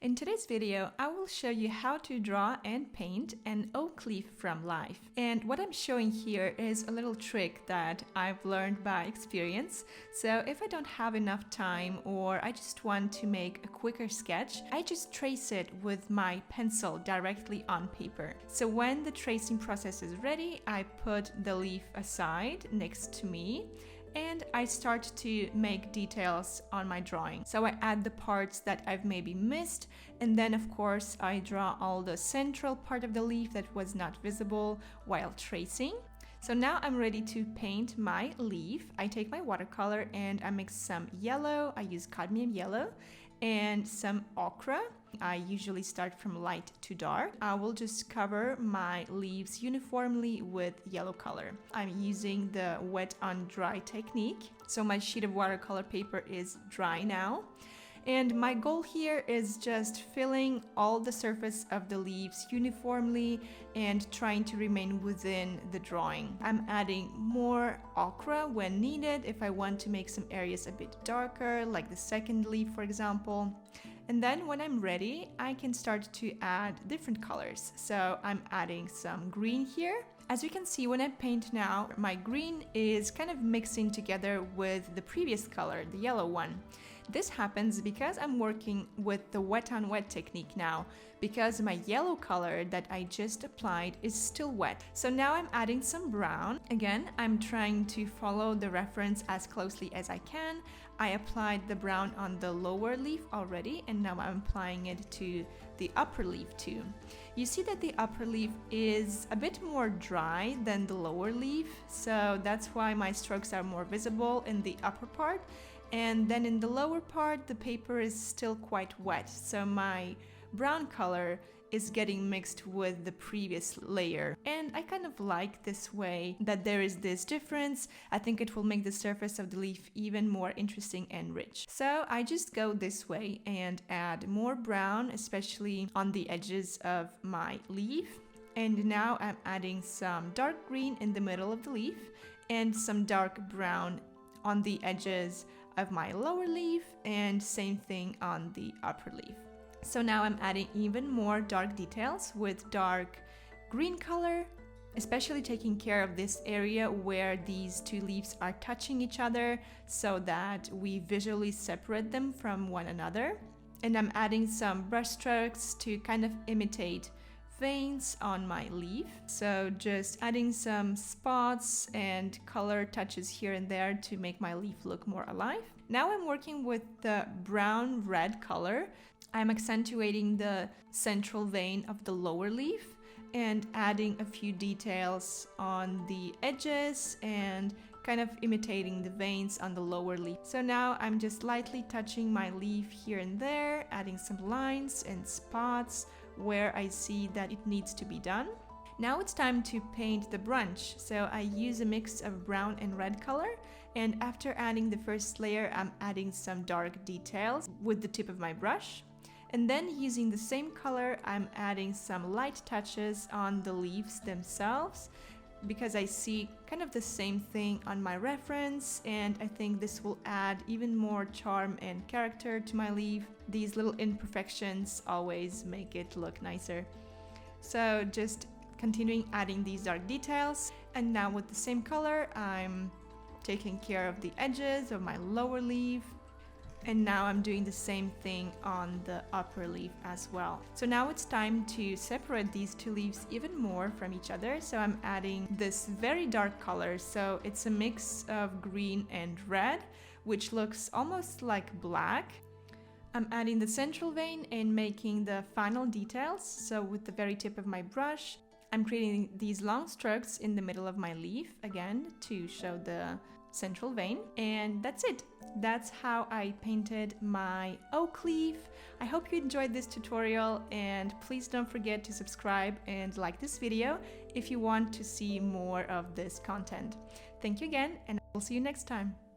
In today's video, I will show you how to draw and paint an oak leaf from life. And what I'm showing here is a little trick that I've learned by experience. So if I don't have enough time or I just want to make a quicker sketch, I just trace it with my pencil directly on paper. So when the tracing process is ready, I put the leaf aside next to me and I start to make details on my drawing. So I add the parts that I've maybe missed, and then of course I draw all the central part of the leaf that was not visible while tracing. So now I'm ready to paint my leaf. I take my watercolor and I mix some yellow, I use cadmium yellow, and some ochre. I usually start from light to dark. I will just cover my leaves uniformly with yellow color. I'm using the wet on dry technique. So my sheet of watercolor paper is dry now. And my goal here is just filling all the surface of the leaves uniformly and trying to remain within the drawing. I'm adding more ochre when needed if I want to make some areas a bit darker, like the second leaf, for example. And then when I'm ready, I can start to add different colors. So I'm adding some green here. As you can see, when I paint now, my green is kind of mixing together with the previous color, the yellow one. This happens because I'm working with the wet on wet technique now, because my yellow color that I just applied is still wet. So now I'm adding some brown. Again, I'm trying to follow the reference as closely as I can. I applied the brown on the lower leaf already, and now I'm applying it to the upper leaf too. You see that the upper leaf is a bit more dry than the lower leaf, so that's why my strokes are more visible in the upper part. And then in the lower part, the paper is still quite wet, so my brown color is getting mixed with the previous layer. And I kind of like this way that there is this difference. I think it will make the surface of the leaf even more interesting and rich. So I just go this way and add more brown, especially on the edges of my leaf. And now I'm adding some dark green in the middle of the leaf and some dark brown on the edges of my lower leaf, and same thing on the upper leaf. So now I'm adding even more dark details with dark green color, especially taking care of this area where these two leaves are touching each other so that we visually separate them from one another. And I'm adding some brush strokes to kind of imitate veins on my leaf. So just adding some spots and color touches here and there to make my leaf look more alive. Now I'm working with the brown red color. I'm accentuating the central vein of the lower leaf and adding a few details on the edges and kind of imitating the veins on the lower leaf. So now I'm just lightly touching my leaf here and there, adding some lines and spots where I see that it needs to be done. Now it's time to paint the branch. So I use a mix of brown and red color, and after adding the first layer, I'm adding some dark details with the tip of my brush. And then using the same color, I'm adding some light touches on the leaves themselves, because I see kind of the same thing on my reference, and I think this will add even more charm and character to my leaf. These little imperfections always make it look nicer. So just continuing adding these dark details, and now with the same color I'm taking care of the edges of my lower leaf. And now I'm doing the same thing on the upper leaf as well. So now it's time to separate these two leaves even more from each other. So I'm adding this very dark color. So it's a mix of green and red, which looks almost like black. I'm adding the central vein and making the final details. So with the very tip of my brush, I'm creating these long strokes in the middle of my leaf, again, to show the central vein. And that's it. That's how I painted my oak leaf. I hope you enjoyed this tutorial, and please don't forget to subscribe and like this video if you want to see more of this content. Thank you again, and I'll see you next time.